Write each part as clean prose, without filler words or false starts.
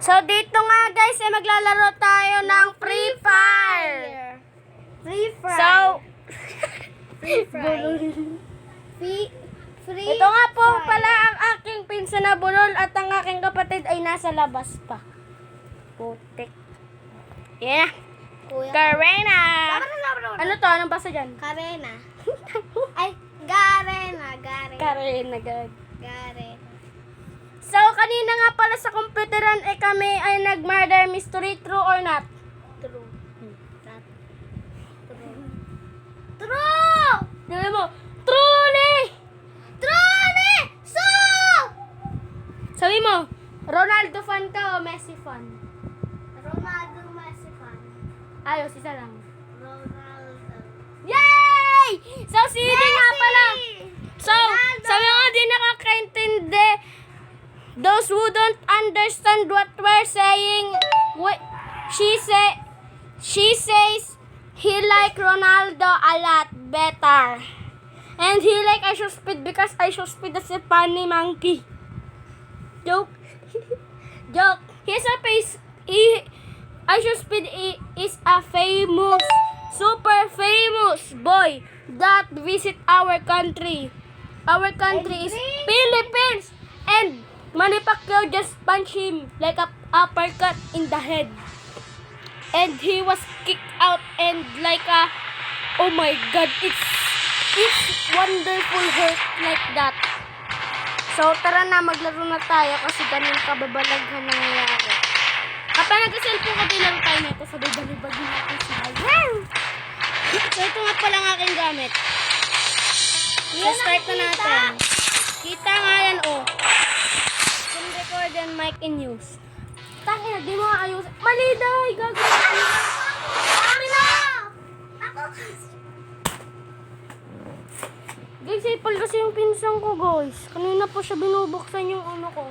So, dito nga guys, ay maglalaro tayo ng Free Fire. Free Fire. So, Free Fire. Free ito nga po Fire. pala ang aking pinsan na bulol at ang aking kapatid ay nasa labas pa. Putik. Yeah. Kuya. Karena. Ano? Ano to? Anong basa dyan? Karena. Ay, Garena. Karena, God. Garena. So, kanina nga pala sa computeran ay kami ay nag-murder mystery, true or not? True. Not true. True! Dili mo, truly! Truly! So! Sabi mo, Ronaldo fan ka o Messi fan? Ronaldo Messi fan. Ayos, isa lang. Ronaldo. Yay! So, si Eden nga pala. So, Ronaldo! sa mga di nakakaintindi, those who don't understand what we're saying, she says he like Ronaldo a lot better. And he like I Show Speed because I Show Speed is a funny monkey. Joke. Joke. He's a face. I Show Speed is a famous, super famous boy that visit our country. Our country is Philippines. And Manny Pacquiao just punched him like a uppercut in the head. And he was kicked out and like a, oh my God, it's wonderful hurt like that. So tara na, maglaro na tayo kasi ganun kababalaghan nangyayari. Kapag nag-cellphone ko, bilang tayo nito, sabay-balibagin natin siya. Wow! So ito nga pala ang aking gamit. So start na natin. Kita nga yan, oh. Screen record and mic in use. Tangina, di mo ayos. Mali daw, gagawin. Kami na! Ako! Guys, ipal kasi yung pinsan ko, guys. Kanina po siya binubuksan yung uno ko.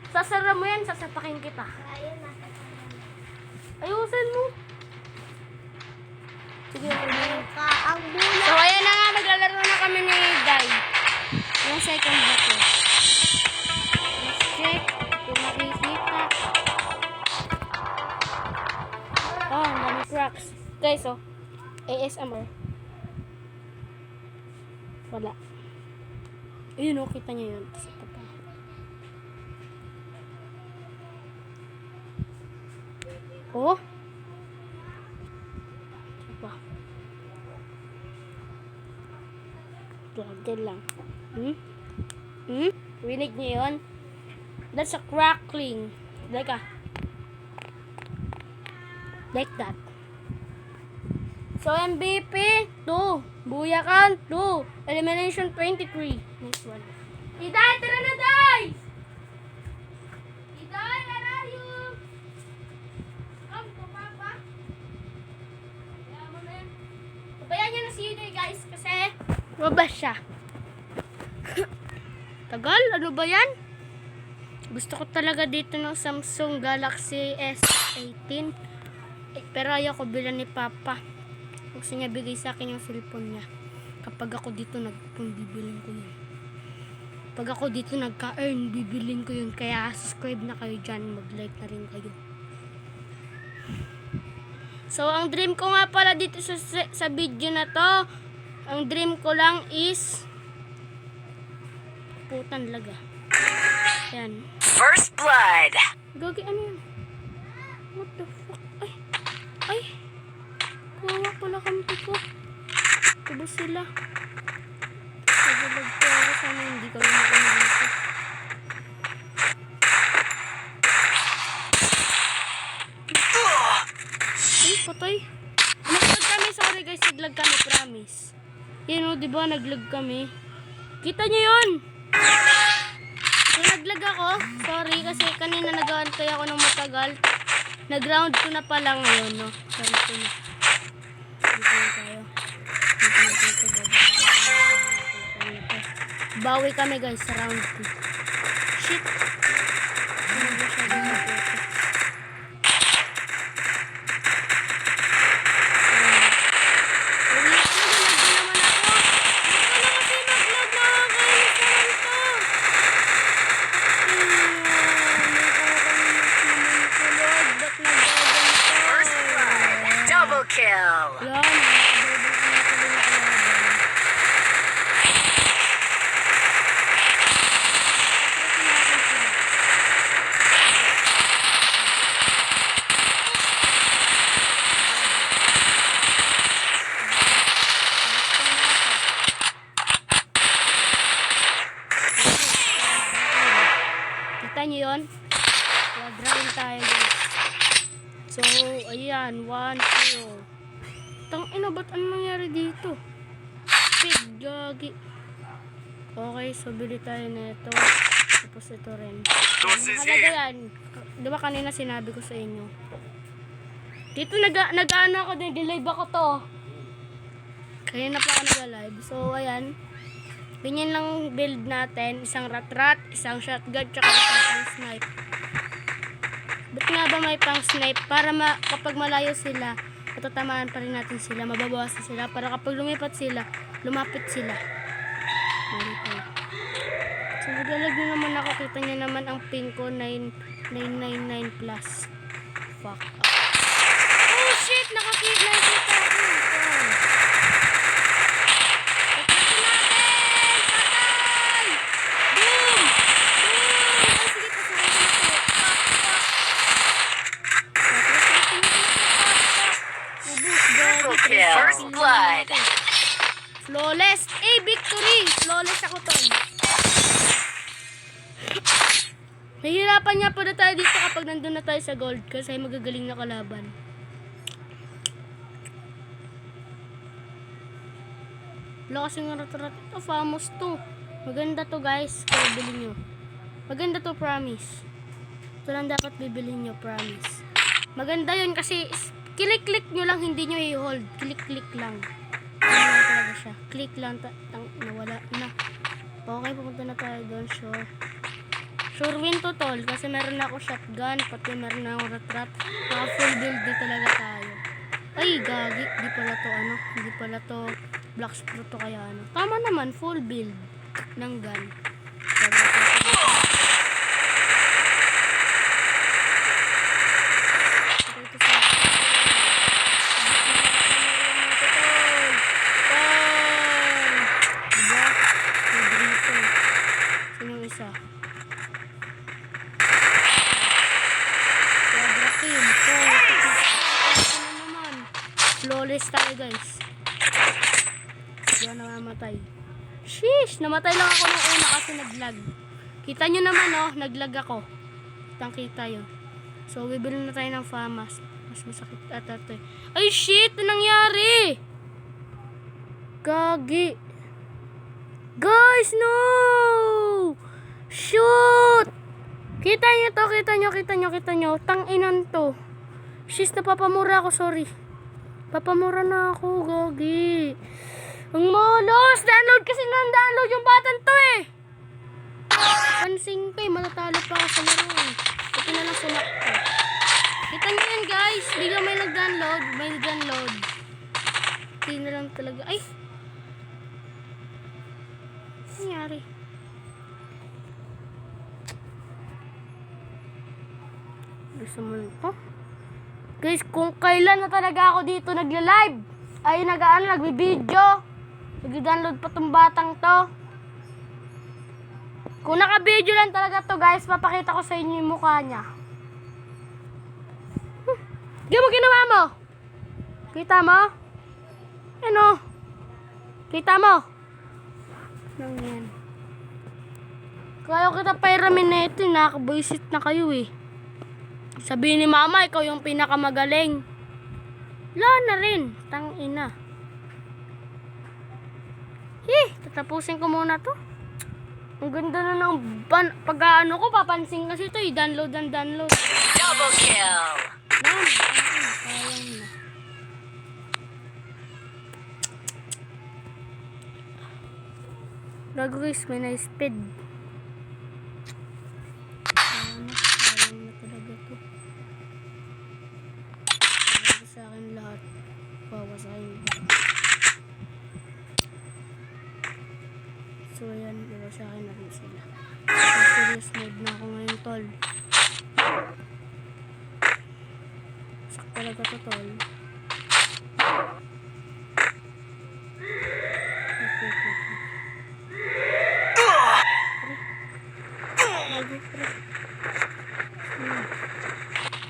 Sasara mo yan, sasapakin kita. Ayun na. Ayusin mo. Sige, Ang bulan. so, ayan na nga, maglalaro na kami ni Dai. Yung second bato. Let's check kung makikita. Oh, ang dami cracks. Guys, oh. ASMR. Wala. Ayun, oh, kita niyo yun. Sa tapa. Oh. Diba? Lagyan lang. Rinig niyo yun? That's a crackling. Like that. So, MVP, 2. Buyakan, 2. Elimination, 23. Next one. Iday, tara na, Day! Iday, where are you? Come to Papa. Kaya mo na yan. Pabayaan niyo na si Iday, guys, kasi mabas siya. Tagal? Ano ba yan? Gusto ko talaga dito ng Samsung Galaxy S18. Pero ayaw ko bilan ni Papa. Gusto niya bigay sa akin yung cellphone niya. Kapag ako dito bibilin ko yun. Pag ako dito nagka-earn, bibilin ko yun. Kaya subscribe na kayo dyan. Mag-like na rin kayo. So, ang dream ko nga pala dito sa video na to, ang dream ko lang is putan laga. Yan. First blood. Gagi, ano yun? What the fuck? Ay! Kawawa pala kampi ko. Tubos sila. Nagalag ko ako. Sana hindi kami makunarito. Ay, patay. Naglag kami. Sorry guys, naglag kami. Promise. Yan o, diba? Naglag kami. Kita nyo yun! So, naglag ako. Sorry, kasi kanina nag-aantay ako ng matagal. Nag-round ko na pala ngayon, no? Sorry ko na. Dito na tayo. Bawi kami guys sa round 2. Shit! Ano ba siya dito? Quadrahin tayo guys. So, ayan. 1-0. Tangina, ba't ano nangyari dito? Speed, gagi. Okay, so bili tayo na ito. Tapos ito rin. Mahalaga yan. Diba kanina sinabi ko sa inyo? Dito nag-ano ako din. Nag-live ako to. Kaya na pa ako nag-live. So, ayan. Ganyan lang build natin. Isang rat-rat, isang shotgun, tsaka isang pang-snipe. Ba't nga ba may pang-snipe? Para kapag malayo sila, matatamaan pa rin natin sila, mababawasan sila, para kapag lumipat sila, lumapit sila. So, naglalag na naman ako. Kita niya naman ang pin ko, 999 plus. Fuck up. Oh shit! Nakita ako. First blood. Flawless. Victory. Flawless ako to. Nahihirapan niya pa na tayo dito kapag nandun na tayo sa gold kasi magagaling na kalaban. Wala kasing rat-rat. Ito, famous to. Maganda to guys. Kaya bilhin nyo. Maganda to, promise. Ito lang dapat bibilhin nyo, promise. Maganda yun kasi click-click nyo lang, hindi nyo i-hold. Click-click lang. Ano lang talaga siya. Click lang, nawala na. Okay, pupunta na tayo doon, sure. Sure win to tol, kasi meron na ako shotgun, pati meron na akong rat-rat. Full build din talaga tayo. Ay, gagi. Di pala to, hindi pala to black screw to kaya ano. Tama naman, full build ng gun. Flawless tayo guys. Diyan namamatay. Sheesh! Namatay lang ako nung una kasi naglag. Kita nyo naman oh, naglag ako. Kitang kita yun. So, bibili na tayo ng FAMAS. Mas masakit ata ito eh. Ay shit! Ano nangyari? Gagi. Guys, no! Shoot! Kita nyo to, kita nyo. Tang-inan to. Sheesh, napapamura ako, sorry. Papamura na ako, gagi. Ang malos! Download kasi download yung button to eh. Pansing pa eh, matatalo pa ako sa laro eh. Ito na lang sumak ko. Kita nyo yan guys, biglang may nag-download. Hindi na lang talaga. Ay! Ano nangyari? Gusto mo nito? Guys, kung kailan na talaga ako dito nagla-live, ay nagbi-video, nag-download pa tong batang to. Kung naka-video lang talaga to guys, papakita ko sa inyo yung mukha niya. Gano mo ginawa mo? Kita mo? Ano? Kita mo? Nang yan. Kaya kita pairamin na ito, nakaka-boysit na kayo eh. Sabihin ni mama, ikaw yung pinakamagaling. Wala na rin. Tang-ina. Tatapusin ko muna to. Ang ganda na ng pag-ano ko, papansin kasi to. Download and download. Double kill. Sayang na. Gago guys, may na-speed. Sa akin lahat. Bawasahin ko. So ayan, bawasahin na rin sila. Serious mode na ako ngayon tol. Sak talaga to tol.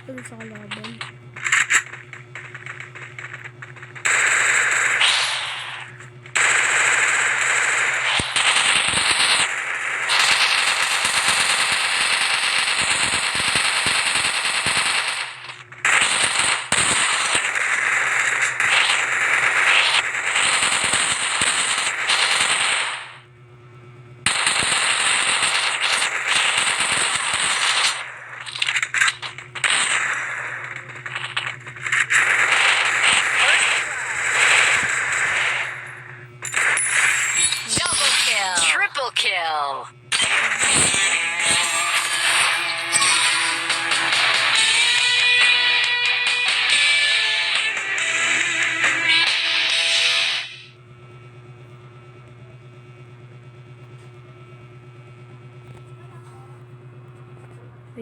Ano sa kalaban?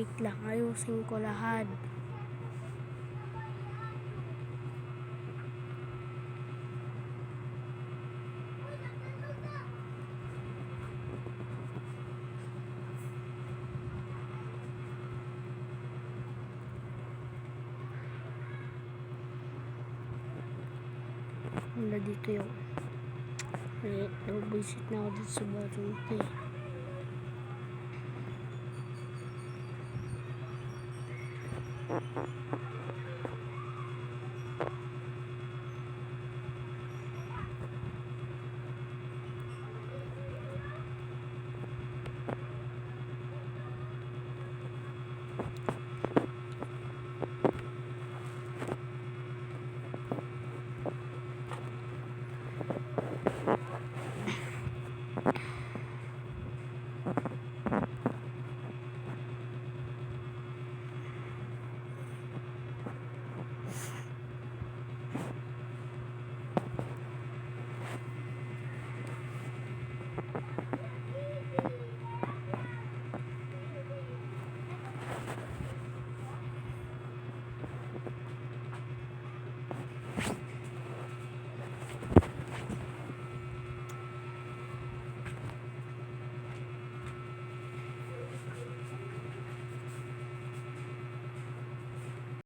Wait lang, ayusin ko lahat. Wala dito yung visit na ako dito sa Baruti.